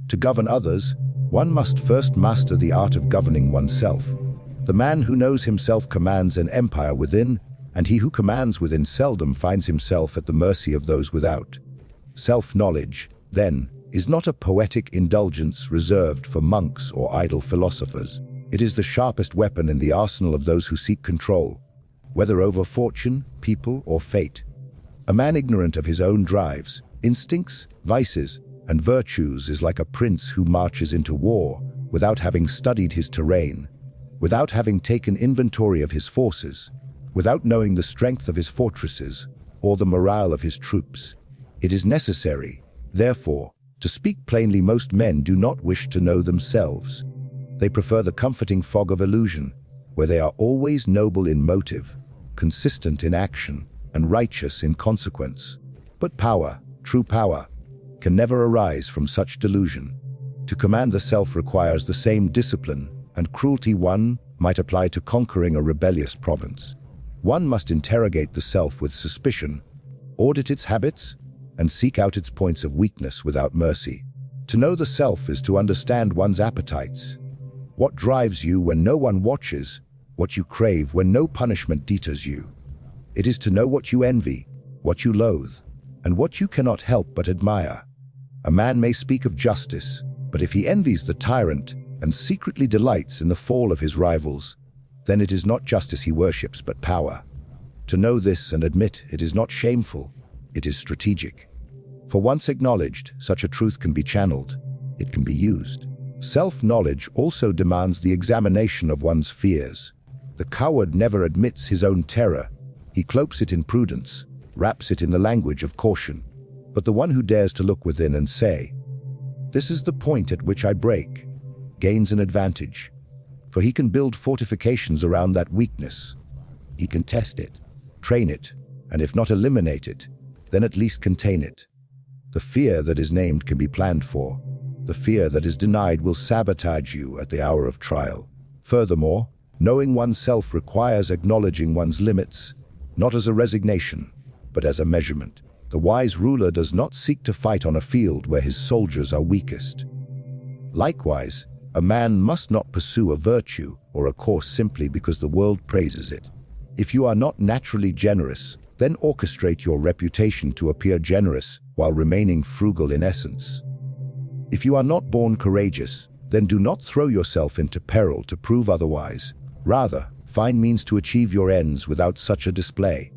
To govern others, one must first master the art of governing oneself. The man who knows himself commands an empire within, and he who commands within seldom finds himself at the mercy of those without. Self-knowledge, then, is not a poetic indulgence reserved for monks or idle philosophers. It is the sharpest weapon in the arsenal of those who seek control, whether over fortune, people, or fate. A man ignorant of his own drives, instincts, vices, and virtues is like a prince who marches into war without having studied his terrain, without having taken inventory of his forces, without knowing the strength of his fortresses or the morale of his troops. It is necessary, therefore, to speak plainly, most men do not wish to know themselves. They prefer the comforting fog of illusion, where they are always noble in motive, consistent in action, and righteous in consequence. But power, true power, can never arise from such delusion. To command the self requires the same discipline and cruelty one might apply to conquering a rebellious province. One must interrogate the self with suspicion, audit its habits, and seek out its points of weakness without mercy. To know the self is to understand one's appetites. What drives you when no one watches, what you crave when no punishment deters you. It is to know what you envy, what you loathe, and what you cannot help but admire. A man may speak of justice, but if he envies the tyrant and secretly delights in the fall of his rivals, then it is not justice he worships but power. To know this and admit it is not shameful, it is strategic. For once acknowledged, such a truth can be channeled, it can be used. Self-knowledge also demands the examination of one's fears. The coward never admits his own terror. He cloaks it in prudence, wraps it in the language of caution. But the one who dares to look within and say, "This is the point at which I break," gains an advantage. For he can build fortifications around that weakness. He can test it, train it, and if not eliminate it, then at least contain it. The fear that is named can be planned for. The fear that is denied will sabotage you at the hour of trial. Furthermore, knowing oneself requires acknowledging one's limits, not as a resignation, but as a measurement. The wise ruler does not seek to fight on a field where his soldiers are weakest. Likewise, a man must not pursue a virtue or a course simply because the world praises it. If you are not naturally generous, then orchestrate your reputation to appear generous while remaining frugal in essence. If you are not born courageous, then do not throw yourself into peril to prove otherwise. Rather, find means to achieve your ends without such a display.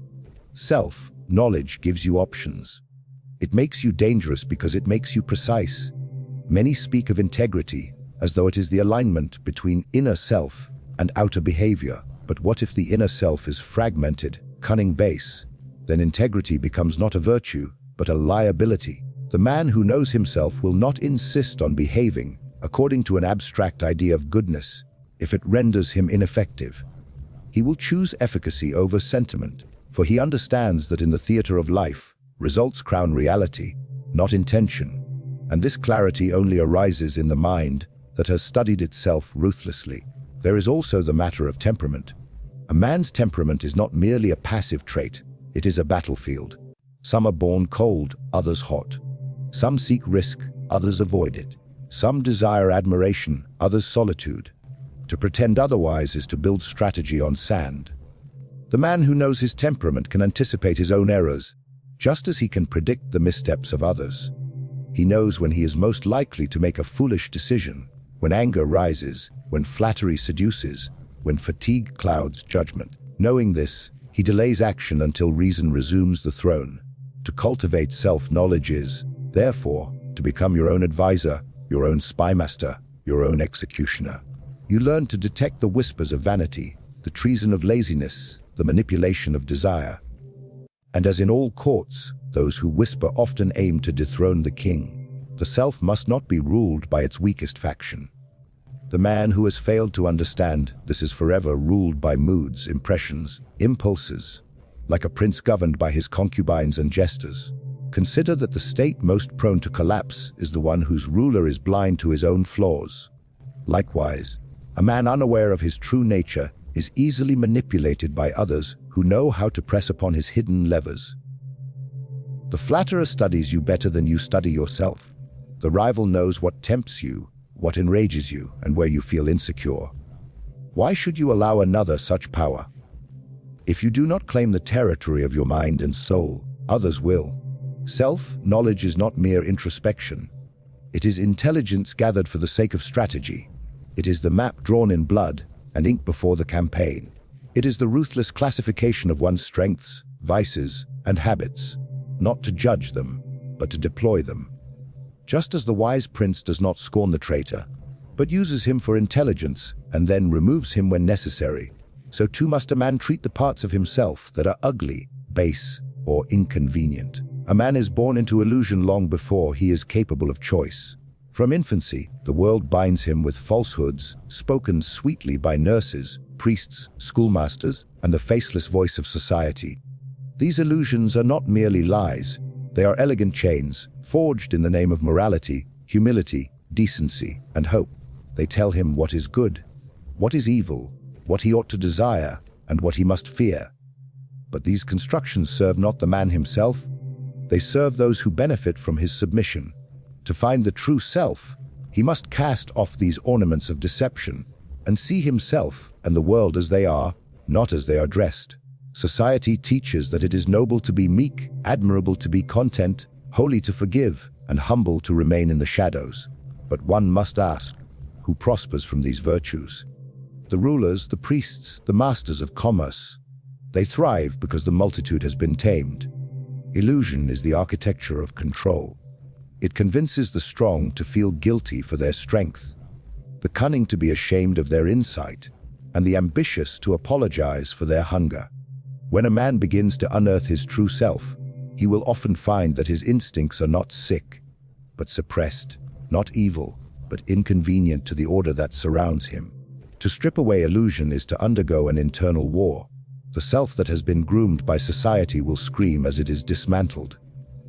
Self-knowledge gives you options. It makes you dangerous because it makes you precise. Many speak of integrity as though it is the alignment between inner self and outer behavior. But what if the inner self is fragmented, cunning base? Then integrity becomes not a virtue, but a liability. The man who knows himself will not insist on behaving according to an abstract idea of goodness if it renders him ineffective. He will choose efficacy over sentiment, for he understands that in the theater of life, results crown reality, not intention. And this clarity only arises in the mind that has studied itself ruthlessly. There is also the matter of temperament. A man's temperament is not merely a passive trait, it is a battlefield. Some are born cold, others hot. Some seek risk, others avoid it. Some desire admiration, others solitude. To pretend otherwise is to build strategy on sand. The man who knows his temperament can anticipate his own errors, just as he can predict the missteps of others. He knows when he is most likely to make a foolish decision, when anger rises, when flattery seduces, when fatigue clouds judgment. Knowing this, he delays action until reason resumes the throne. To cultivate self-knowledge is, therefore, to become your own advisor, your own spymaster, your own executioner. You learn to detect the whispers of vanity, the treason of laziness, the manipulation of desire. And as in all courts, those who whisper often aim to dethrone the king. The self must not be ruled by its weakest faction. The man who has failed to understand this is forever ruled by moods, impressions, impulses, like a prince governed by his concubines and jesters. Consider that the state most prone to collapse is the one whose ruler is blind to his own flaws. Likewise, a man unaware of his true nature is easily manipulated by others who know how to press upon his hidden levers. The flatterer studies you better than you study yourself. The rival knows what tempts you, what enrages you, and where you feel insecure. Why should you allow another such power? If you do not claim the territory of your mind and soul, others will. Self-knowledge is not mere introspection. It is intelligence gathered for the sake of strategy. It is the map drawn in blood and ink before the campaign. It is the ruthless classification of one's strengths, vices, and habits, not to judge them, but to deploy them. Just as the wise prince does not scorn the traitor, but uses him for intelligence and then removes him when necessary, so too must a man treat the parts of himself that are ugly, base, or inconvenient. A man is born into illusion long before he is capable of choice. From infancy, the world binds him with falsehoods, spoken sweetly by nurses, priests, schoolmasters, and the faceless voice of society. These illusions are not merely lies. They are elegant chains, forged in the name of morality, humility, decency, and hope. They tell him what is good, what is evil, what he ought to desire, and what he must fear. But these constructions serve not the man himself. They serve those who benefit from his submission. To find the true self, he must cast off these ornaments of deception and see himself and the world as they are, not as they are dressed. Society teaches that it is noble to be meek, admirable to be content, holy to forgive, and humble to remain in the shadows. But one must ask, who prospers from these virtues? The rulers, the priests, the masters of commerce. They thrive because the multitude has been tamed. Illusion is the architecture of control. It convinces the strong to feel guilty for their strength, the cunning to be ashamed of their insight, and the ambitious to apologize for their hunger. When a man begins to unearth his true self, he will often find that his instincts are not sick, but suppressed, not evil, but inconvenient to the order that surrounds him. To strip away illusion is to undergo an internal war. The self that has been groomed by society will scream as it is dismantled.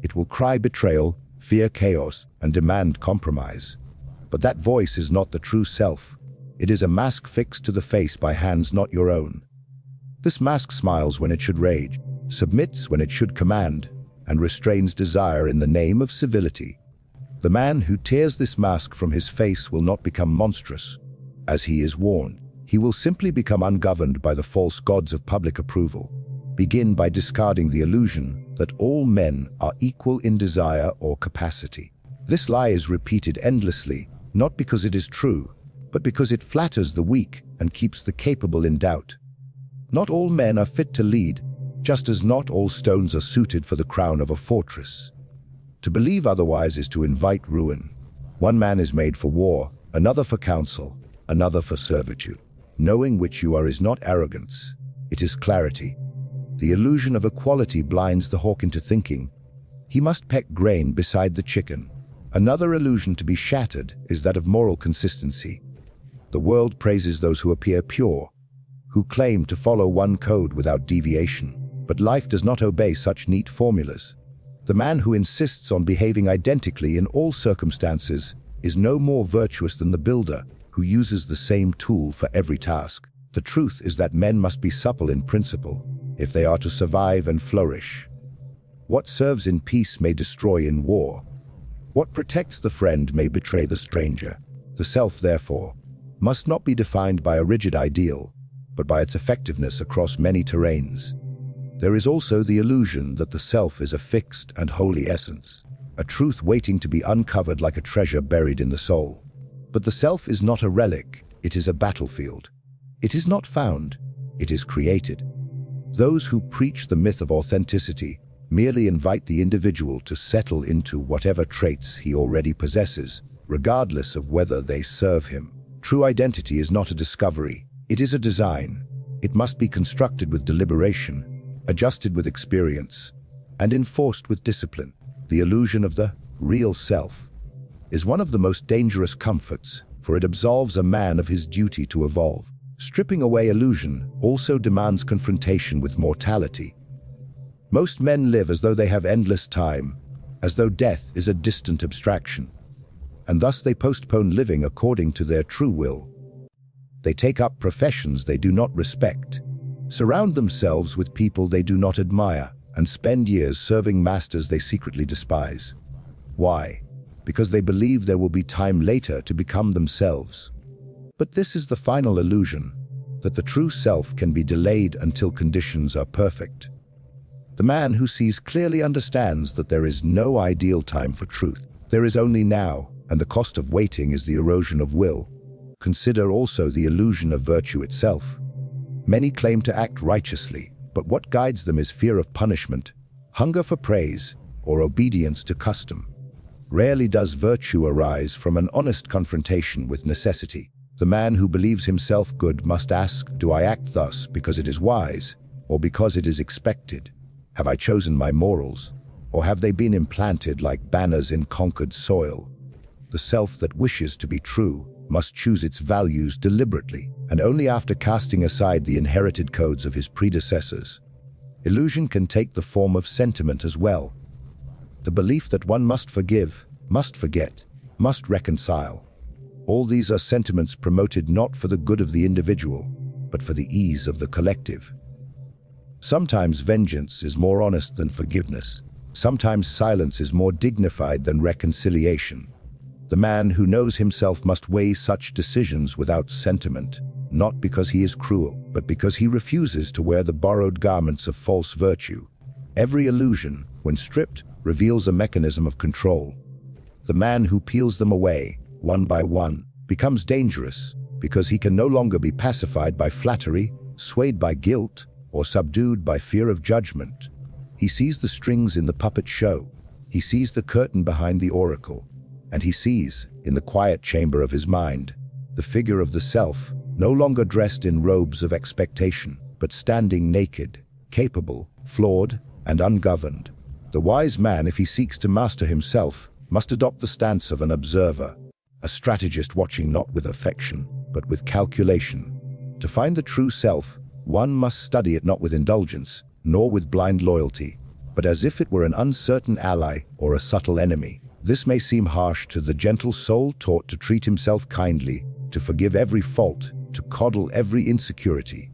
It will cry betrayal, fear chaos, and demand compromise. But that voice is not the true self. It is a mask fixed to the face by hands not your own. This mask smiles when it should rage, submits when it should command, and restrains desire in the name of civility. The man who tears this mask from his face will not become monstrous, as he is warned. He will simply become ungoverned by the false gods of public approval. Begin by discarding the illusion that all men are equal in desire or capacity. This lie is repeated endlessly, not because it is true, but because it flatters the weak and keeps the capable in doubt. Not all men are fit to lead, just as not all stones are suited for the crown of a fortress. To believe otherwise is to invite ruin. One man is made for war, another for counsel, another for servitude. Knowing which you are is not arrogance, it is clarity. The illusion of equality blinds the hawk into thinking he must peck grain beside the chicken. Another illusion to be shattered is that of moral consistency. The world praises those who appear pure, who claim to follow one code without deviation. But life does not obey such neat formulas. The man who insists on behaving identically in all circumstances is no more virtuous than the builder who uses the same tool for every task. The truth is that men must be supple in principle if they are to survive and flourish. What serves in peace may destroy in war. What protects the friend may betray the stranger. The self, therefore, must not be defined by a rigid ideal, but by its effectiveness across many terrains. There is also the illusion that the self is a fixed and holy essence, a truth waiting to be uncovered like a treasure buried in the soul. But the self is not a relic, it is a battlefield. It is not found, it is created. Those who preach the myth of authenticity merely invite the individual to settle into whatever traits he already possesses, regardless of whether they serve him. True identity is not a discovery, it is a design. It must be constructed with deliberation, adjusted with experience, and enforced with discipline. The illusion of the real self is one of the most dangerous comforts, for it absolves a man of his duty to evolve. Stripping away illusion also demands confrontation with mortality. Most men live as though they have endless time, as though death is a distant abstraction, and thus they postpone living according to their true will. They take up professions they do not respect, surround themselves with people they do not admire, and spend years serving masters they secretly despise. Why? because they believe there will be time later to become themselves. But this is the final illusion, that the true self can be delayed until conditions are perfect. The man who sees clearly understands that there is no ideal time for truth. There is only now, and the cost of waiting is the erosion of will. Consider also the illusion of virtue itself. Many claim to act righteously, but what guides them is fear of punishment, hunger for praise, or obedience to custom. Rarely does virtue arise from an honest confrontation with necessity. The man who believes himself good must ask, do I act thus because it is wise, or because it is expected? Have I chosen my morals, or have they been implanted like banners in conquered soil? The self that wishes to be true must choose its values deliberately, and only after casting aside the inherited codes of his predecessors. Illusion can take the form of sentiment as well. The belief that one must forgive, must forget, must reconcile. All these are sentiments promoted not for the good of the individual, but for the ease of the collective. Sometimes vengeance is more honest than forgiveness. Sometimes silence is more dignified than reconciliation. The man who knows himself must weigh such decisions without sentiment, not because he is cruel, but because he refuses to wear the borrowed garments of false virtue. Every illusion, when stripped, reveals a mechanism of control. The man who peels them away, one by one, becomes dangerous because he can no longer be pacified by flattery, swayed by guilt, or subdued by fear of judgment. He sees the strings in the puppet show. He sees the curtain behind the oracle. And he sees, in the quiet chamber of his mind, the figure of the self, no longer dressed in robes of expectation, but standing naked, capable, flawed, and ungoverned. The wise man, if he seeks to master himself, must adopt the stance of an observer, a strategist watching not with affection, but with calculation. To find the true self, one must study it not with indulgence, nor with blind loyalty, but as if it were an uncertain ally or a subtle enemy. This may seem harsh to the gentle soul taught to treat himself kindly, to forgive every fault, to coddle every insecurity.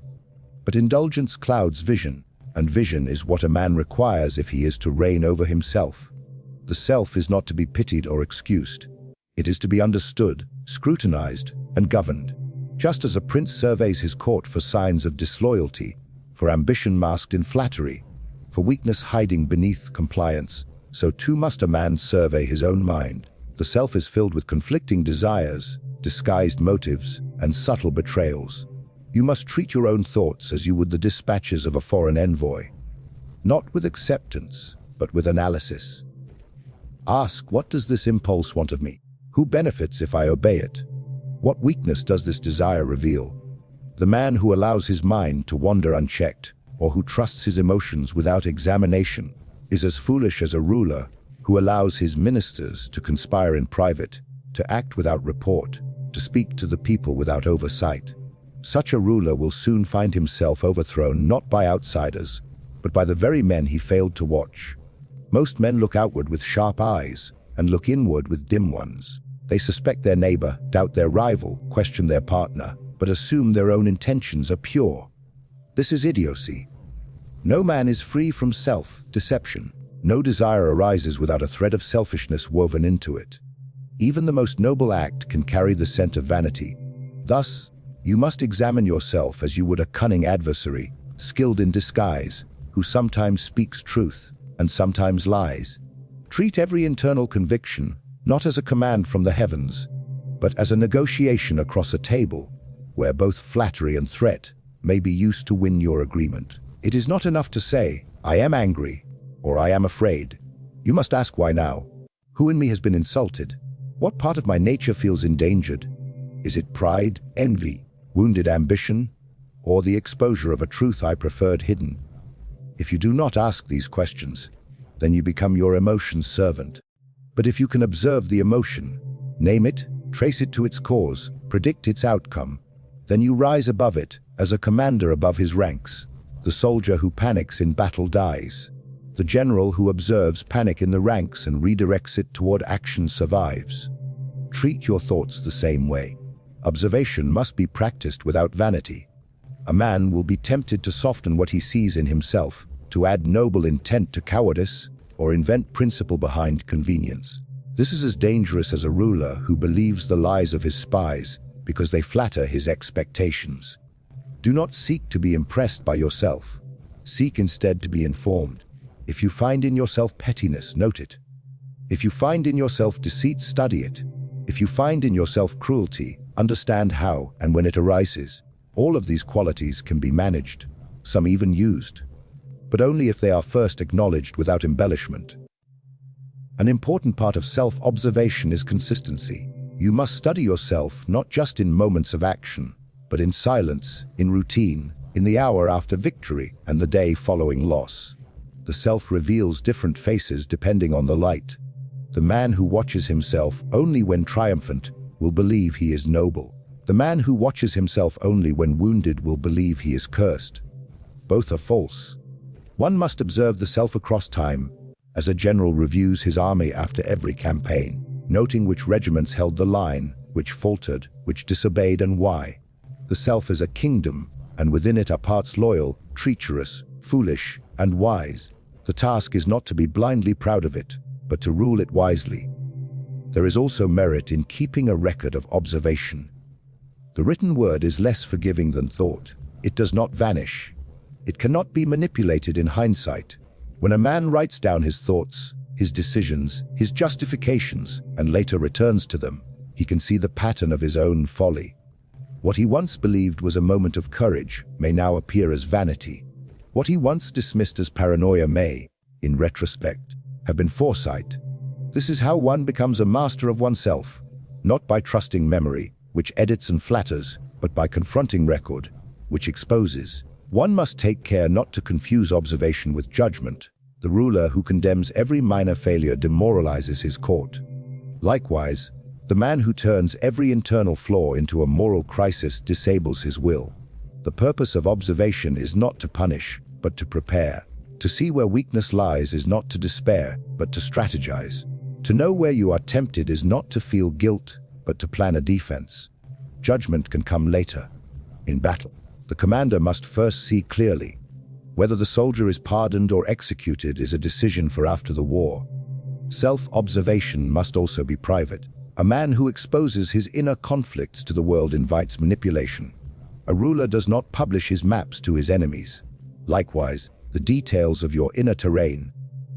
But indulgence clouds vision, and vision is what a man requires if he is to reign over himself. The self is not to be pitied or excused. It is to be understood, scrutinized, and governed. Just as a prince surveys his court for signs of disloyalty, for ambition masked in flattery, for weakness hiding beneath compliance, so too must a man survey his own mind. The self is filled with conflicting desires, disguised motives, and subtle betrayals. You must treat your own thoughts as you would the dispatches of a foreign envoy, not with acceptance, but with analysis. Ask, what does this impulse want of me? Who benefits if I obey it? What weakness does this desire reveal? The man who allows his mind to wander unchecked, or who trusts his emotions without examination, is as foolish as a ruler who allows his ministers to conspire in private, to act without report, to speak to the people without oversight. Such a ruler will soon find himself overthrown not by outsiders, but by the very men he failed to watch. Most men look outward with sharp eyes and look inward with dim ones. They suspect their neighbor, doubt their rival, question their partner, but assume their own intentions are pure. This is idiocy. No man is free from self-deception. No desire arises without a thread of selfishness woven into it. Even the most noble act can carry the scent of vanity. Thus, you must examine yourself as you would a cunning adversary, skilled in disguise, who sometimes speaks truth and sometimes lies. Treat every internal conviction not as a command from the heavens, but as a negotiation across a table, where both flattery and threat may be used to win your agreement. It is not enough to say, I am angry, or I am afraid. You must ask why now. Who in me has been insulted? What part of my nature feels endangered? Is it pride, envy, wounded ambition, or the exposure of a truth I preferred hidden? If you do not ask these questions, then you become your emotion's servant. But if you can observe the emotion, name it, trace it to its cause, predict its outcome, then you rise above it as a commander above his ranks. The soldier who panics in battle dies. The general who observes panic in the ranks and redirects it toward action survives. Treat your thoughts the same way. Observation must be practiced without vanity. A man will be tempted to soften what he sees in himself, to add noble intent to cowardice, or invent principle behind convenience. This is as dangerous as a ruler who believes the lies of his spies because they flatter his expectations. Do not seek to be impressed by yourself. Seek instead to be informed. If you find in yourself pettiness, note it. If you find in yourself deceit, study it. If you find in yourself cruelty, understand how and when it arises. All of these qualities can be managed, some even used, but only if they are first acknowledged without embellishment. An important part of self-observation is consistency. You must study yourself not just in moments of action, but in silence, in routine, in the hour after victory and the day following loss. The self reveals different faces depending on the light. The man who watches himself only when triumphant will believe he is noble. The man who watches himself only when wounded will believe he is cursed. Both are false. One must observe the self across time, as a general reviews his army after every campaign, noting which regiments held the line, which faltered, which disobeyed, and why. The self is a kingdom, and within it are parts loyal, treacherous, foolish, and wise. The task is not to be blindly proud of it, but to rule it wisely. There is also merit in keeping a record of observation. The written word is less forgiving than thought. It does not vanish. It cannot be manipulated in hindsight. When a man writes down his thoughts, his decisions, his justifications, and later returns to them, he can see the pattern of his own folly. What he once believed was a moment of courage may now appear as vanity. What he once dismissed as paranoia may, in retrospect, have been foresight. This is how one becomes a master of oneself, not by trusting memory, which edits and flatters, but by confronting record, which exposes. One must take care not to confuse observation with judgment. The ruler who condemns every minor failure demoralizes his court. Likewise, the man who turns every internal flaw into a moral crisis disables his will. The purpose of observation is not to punish, but to prepare. To see where weakness lies is not to despair, but to strategize. To know where you are tempted is not to feel guilt, but to plan a defense. Judgment can come later. In battle, the commander must first see clearly. Whether the soldier is pardoned or executed is a decision for after the war. Self-observation must also be private. A man who exposes his inner conflicts to the world invites manipulation. A ruler does not publish his maps to his enemies. Likewise, the details of your inner terrain,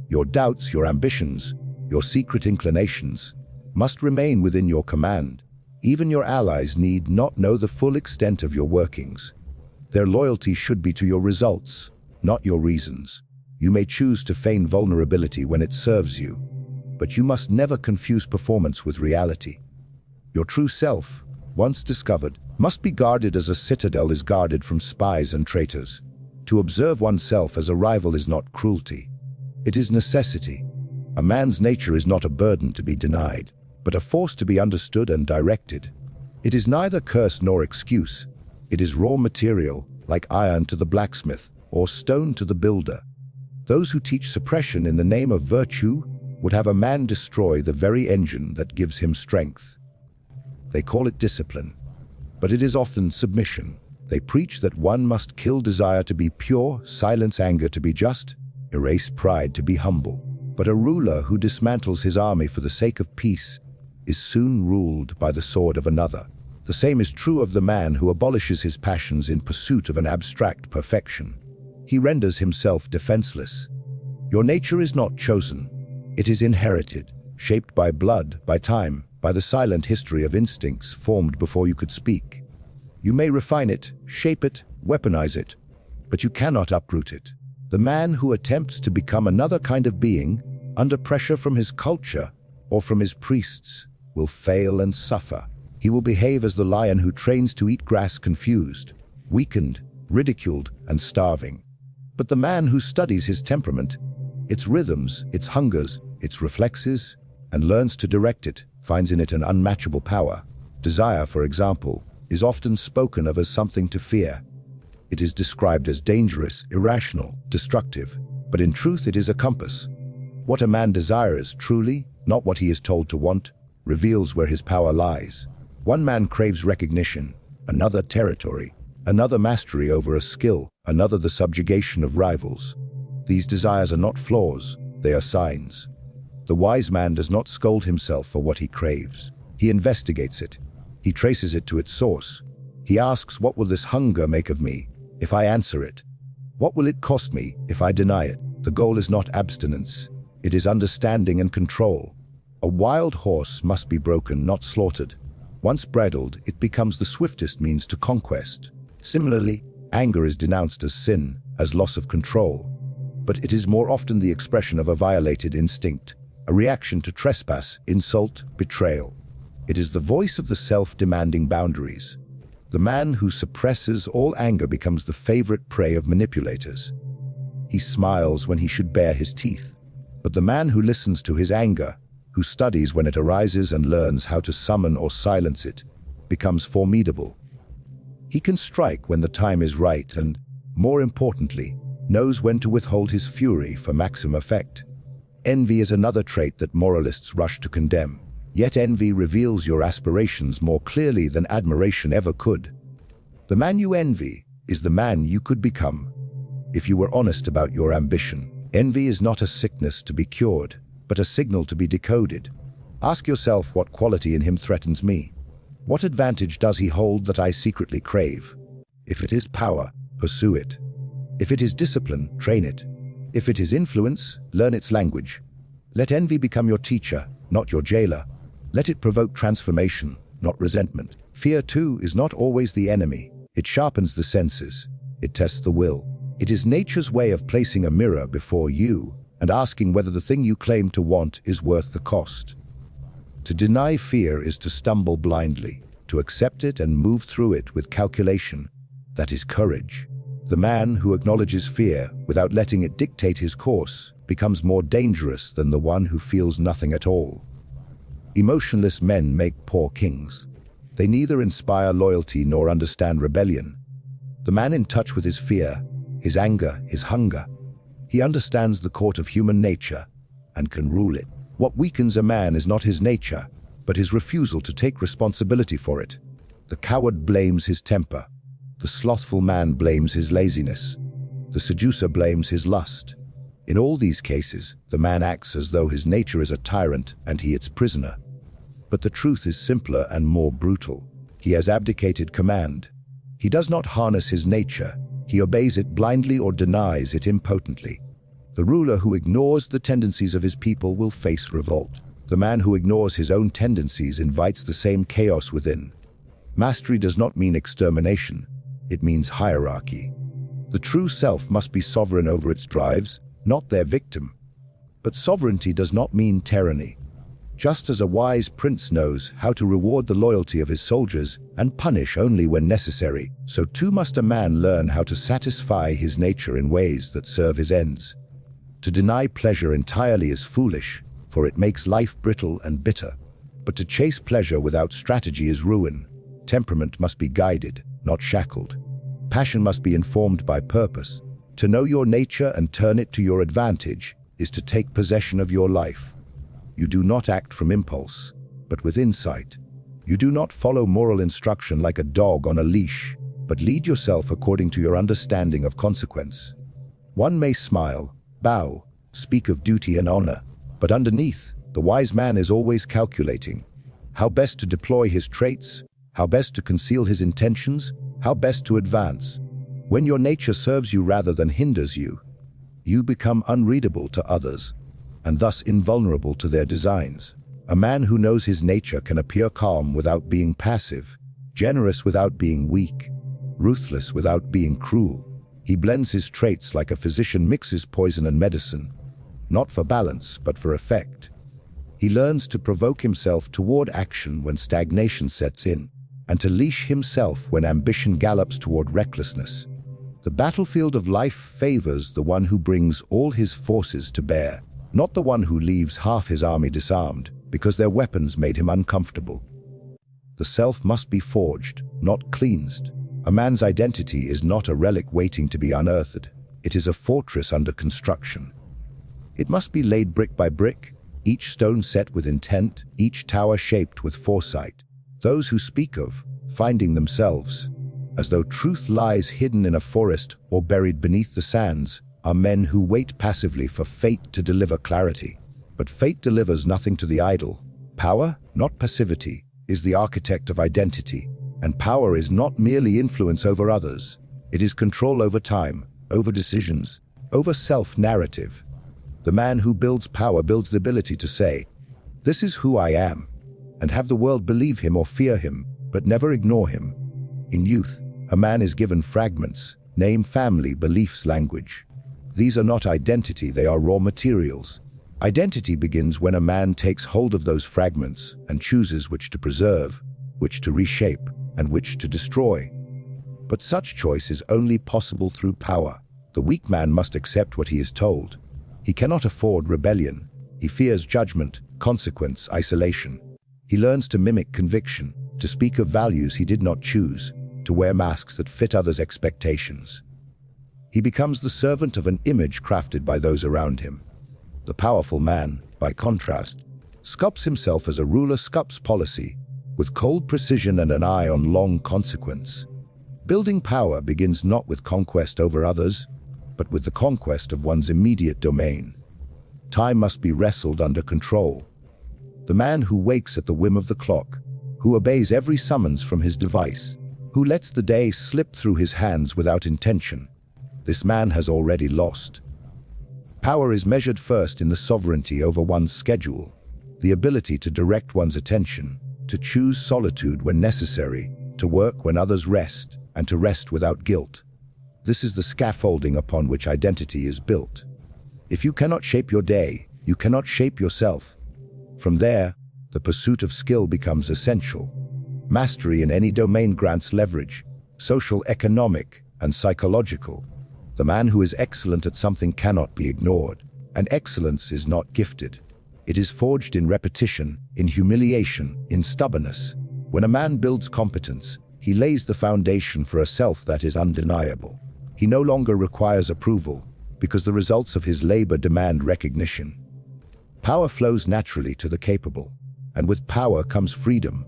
your doubts, your ambitions, your secret inclinations, must remain within your command. Even your allies need not know the full extent of your workings. Their loyalty should be to your results, not your reasons. You may choose to feign vulnerability when it serves you, but you must never confuse performance with reality. Your true self, once discovered, must be guarded as a citadel is guarded from spies and traitors. To observe oneself as a rival is not cruelty. It is necessity. A man's nature is not a burden to be denied, but a force to be understood and directed. It is neither curse nor excuse. It is raw material, like iron to the blacksmith, or stone to the builder. Those who teach suppression in the name of virtue would have a man destroy the very engine that gives him strength. They call it discipline, but it is often submission. They preach that one must kill desire to be pure, silence anger to be just, erase pride to be humble. But a ruler who dismantles his army for the sake of peace is soon ruled by the sword of another. The same is true of the man who abolishes his passions in pursuit of an abstract perfection. He renders himself defenseless. Your nature is not chosen. It is inherited, shaped by blood, by time, by the silent history of instincts formed before you could speak. You may refine it, shape it, weaponize it, but you cannot uproot it. The man who attempts to become another kind of being, under pressure from his culture or from his priests, will fail and suffer. He will behave as the lion who trains to eat grass confused, weakened, ridiculed, and starving. But the man who studies his temperament, its rhythms, its hungers, its reflexes, and learns to direct it, finds in it an unmatchable power. Desire, for example, is often spoken of as something to fear. It is described as dangerous, irrational, destructive, but in truth it is a compass. What a man desires truly, not what he is told to want, reveals where his power lies. One man craves recognition, another territory, another mastery over a skill, another the subjugation of rivals. These desires are not flaws, they are signs. The wise man does not scold himself for what he craves. He investigates it. He traces it to its source. He asks, what will this hunger make of me if I answer it? What will it cost me if I deny it? The goal is not abstinence. It is understanding and control. A wild horse must be broken, not slaughtered. Once bridled, it becomes the swiftest means to conquest. Similarly, anger is denounced as sin, as loss of control. But it is more often the expression of a violated instinct, a reaction to trespass, insult, betrayal. It is the voice of the self demanding boundaries. The man who suppresses all anger becomes the favorite prey of manipulators. He smiles when he should bare his teeth. But the man who listens to his anger, who studies when it arises and learns how to summon or silence it, becomes formidable. He can strike when the time is right and, more importantly, knows when to withhold his fury for maximum effect. Envy is another trait that moralists rush to condemn. Yet envy reveals your aspirations more clearly than admiration ever could. The man you envy is the man you could become if you were honest about your ambition. Envy is not a sickness to be cured, but a signal to be decoded. Ask yourself, what quality in him threatens me? What advantage does he hold that I secretly crave? If it is power, pursue it. If it is discipline, train it. If it is influence, learn its language. Let envy become your teacher, not your jailer. Let it provoke transformation, not resentment. Fear, too, is not always the enemy. It sharpens the senses. It tests the will. It is nature's way of placing a mirror before you and asking whether the thing you claim to want is worth the cost. To deny fear is to stumble blindly. To accept it and move through it with calculation, that is courage. The man who acknowledges fear without letting it dictate his course becomes more dangerous than the one who feels nothing at all. Emotionless men make poor kings. They neither inspire loyalty nor understand rebellion. The man in touch with his fear, his anger, his hunger, he understands the court of human nature and can rule it. What weakens a man is not his nature, but his refusal to take responsibility for it. The coward blames his temper. The slothful man blames his laziness. The seducer blames his lust. In all these cases, the man acts as though his nature is a tyrant and he its prisoner. But the truth is simpler and more brutal. He has abdicated command. He does not harness his nature. He obeys it blindly or denies it impotently. The ruler who ignores the tendencies of his people will face revolt. The man who ignores his own tendencies invites the same chaos within. Mastery does not mean extermination. It means hierarchy. The true self must be sovereign over its drives, not their victim. But sovereignty does not mean tyranny. Just as a wise prince knows how to reward the loyalty of his soldiers and punish only when necessary, so too must a man learn how to satisfy his nature in ways that serve his ends. To deny pleasure entirely is foolish, for it makes life brittle and bitter. But to chase pleasure without strategy is ruin. Temperament must be guided, not shackled. Passion must be informed by purpose. To know your nature and turn it to your advantage is to take possession of your life. You do not act from impulse, but with insight. You do not follow moral instruction like a dog on a leash, but lead yourself according to your understanding of consequence. One may smile, bow, speak of duty and honor, but underneath, the wise man is always calculating how best to deploy his traits, how best to conceal his intentions, how best to advance. When your nature serves you rather than hinders you, you become unreadable to others, and thus invulnerable to their designs. A man who knows his nature can appear calm without being passive, generous without being weak, ruthless without being cruel. He blends his traits like a physician mixes poison and medicine, not for balance, but for effect. He learns to provoke himself toward action when stagnation sets in, and to leash himself when ambition gallops toward recklessness. The battlefield of life favors the one who brings all his forces to bear, not the one who leaves half his army disarmed because their weapons made him uncomfortable. The self must be forged, not cleansed. A man's identity is not a relic waiting to be unearthed. It is a fortress under construction. It must be laid brick by brick, each stone set with intent, each tower shaped with foresight. Those who speak of finding themselves, as though truth lies hidden in a forest or buried beneath the sands, are men who wait passively for fate to deliver clarity. But fate delivers nothing to the idle. Power, not passivity, is the architect of identity, and power is not merely influence over others. It is control over time, over decisions, over self-narrative. The man who builds power builds the ability to say, "This is who I am," and have the world believe him or fear him, but never ignore him. In youth, a man is given fragments: name, family, beliefs, language. These are not identity, they are raw materials. Identity begins when a man takes hold of those fragments and chooses which to preserve, which to reshape, and which to destroy. But such choice is only possible through power. The weak man must accept what he is told. He cannot afford rebellion. He fears judgment, consequence, isolation. He learns to mimic conviction, to speak of values he did not choose, to wear masks that fit others' expectations. He becomes the servant of an image crafted by those around him. The powerful man, by contrast, sculpts himself as a ruler sculpts policy, with cold precision and an eye on long consequence. Building power begins not with conquest over others, but with the conquest of one's immediate domain. Time must be wrestled under control. The man who wakes at the whim of the clock, who obeys every summons from his device, who lets the day slip through his hands without intention, this man has already lost. Power is measured first in the sovereignty over one's schedule, the ability to direct one's attention, to choose solitude when necessary, to work when others rest, and to rest without guilt. This is the scaffolding upon which identity is built. If you cannot shape your day, you cannot shape yourself. From there, the pursuit of skill becomes essential. Mastery in any domain grants leverage, social, economic, and psychological. The man who is excellent at something cannot be ignored, and excellence is not gifted. It is forged in repetition, in humiliation, in stubbornness. When a man builds competence, he lays the foundation for a self that is undeniable. He no longer requires approval, because the results of his labor demand recognition. Power flows naturally to the capable, and with power comes freedom.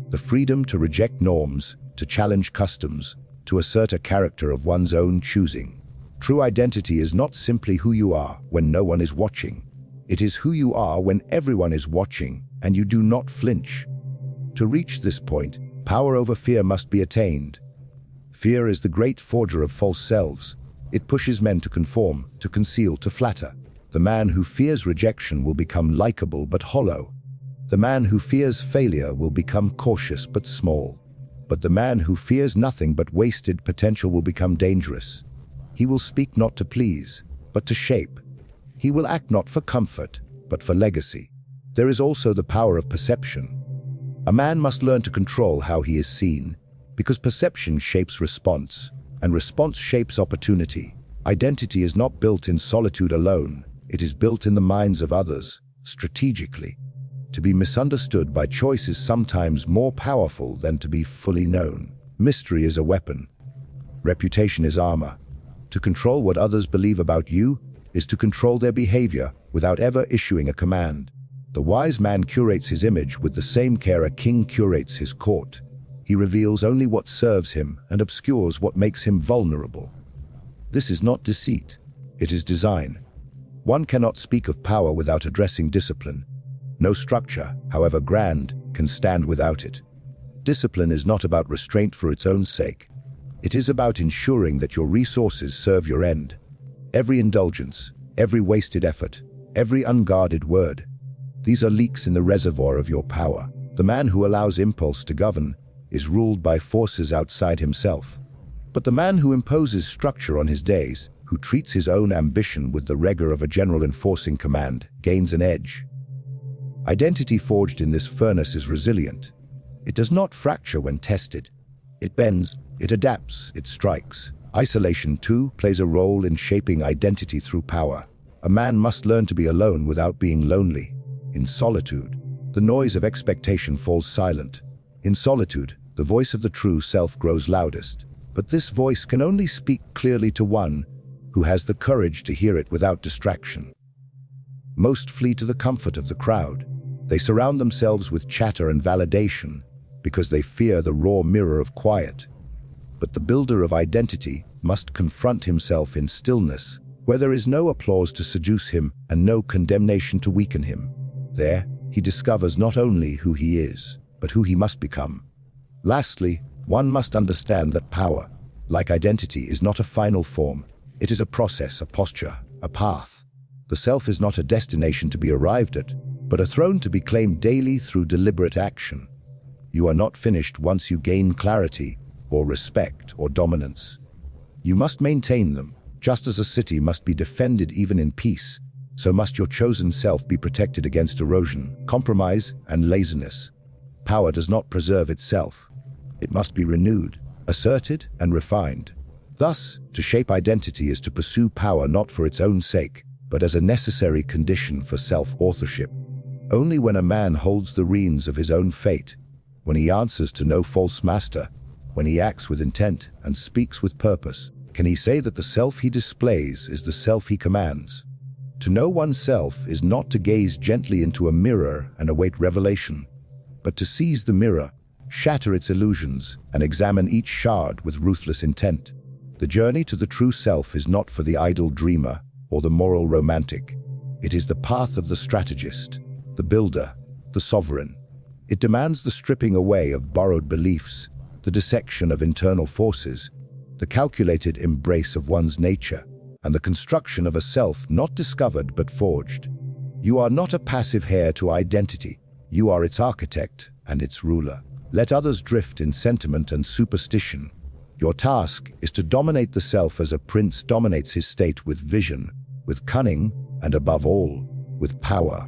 The freedom to reject norms, to challenge customs, to assert a character of one's own choosing. True identity is not simply who you are when no one is watching. It is who you are when everyone is watching and you do not flinch. To reach this point, power over fear must be attained. Fear is the great forger of false selves. It pushes men to conform, to conceal, to flatter. The man who fears rejection will become likable but hollow. The man who fears failure will become cautious but small. But the man who fears nothing but wasted potential will become dangerous. He will speak not to please, but to shape. He will act not for comfort, but for legacy. There is also the power of perception. A man must learn to control how he is seen, because perception shapes response, and response shapes opportunity. Identity is not built in solitude alone. It is built in the minds of others, strategically. To be misunderstood by choice is sometimes more powerful than to be fully known. Mystery is a weapon. Reputation is armor. To control what others believe about you is to control their behavior without ever issuing a command. The wise man curates his image with the same care a king curates his court. He reveals only what serves him and obscures what makes him vulnerable. This is not deceit. It is design. One cannot speak of power without addressing discipline. No structure, however grand, can stand without it. Discipline is not about restraint for its own sake. It is about ensuring that your resources serve your end. Every indulgence, every wasted effort, every unguarded word, these are leaks in the reservoir of your power. The man who allows impulse to govern is ruled by forces outside himself. But the man who imposes structure on his days, who treats his own ambition with the rigor of a general enforcing command, gains an edge. Identity forged in this furnace is resilient. It does not fracture when tested. It bends, it adapts, it strikes. Isolation, too, plays a role in shaping identity through power. A man must learn to be alone without being lonely. In solitude, the noise of expectation falls silent. In solitude, the voice of the true self grows loudest. But this voice can only speak clearly to one who has the courage to hear it without distraction. Most flee to the comfort of the crowd. They surround themselves with chatter and validation because they fear the raw mirror of quiet. But the builder of identity must confront himself in stillness, where there is no applause to seduce him and no condemnation to weaken him. There, he discovers not only who he is, but who he must become. Lastly, one must understand that power, like identity, is not a final form. It is a process, a posture, a path. The self is not a destination to be arrived at, but a throne to be claimed daily through deliberate action. You are not finished once you gain clarity, or respect, or dominance. You must maintain them. Just as a city must be defended even in peace, so must your chosen self be protected against erosion, compromise, and laziness. Power does not preserve itself. It must be renewed, asserted, and refined. Thus, to shape identity is to pursue power not for its own sake, but as a necessary condition for self-authorship. Only when a man holds the reins of his own fate, when he answers to no false master, when he acts with intent and speaks with purpose, can he say that the self he displays is the self he commands. To know oneself is not to gaze gently into a mirror and await revelation, but to seize the mirror, shatter its illusions, and examine each shard with ruthless intent. The journey to the true self is not for the idle dreamer or the moral romantic. It is the path of the strategist, the builder, the sovereign. It demands the stripping away of borrowed beliefs, the dissection of internal forces, the calculated embrace of one's nature, and the construction of a self not discovered but forged. You are not a passive heir to identity. You are its architect and its ruler. Let others drift in sentiment and superstition. Your task is to dominate the self as a prince dominates his state with vision, with cunning, and above all, with power.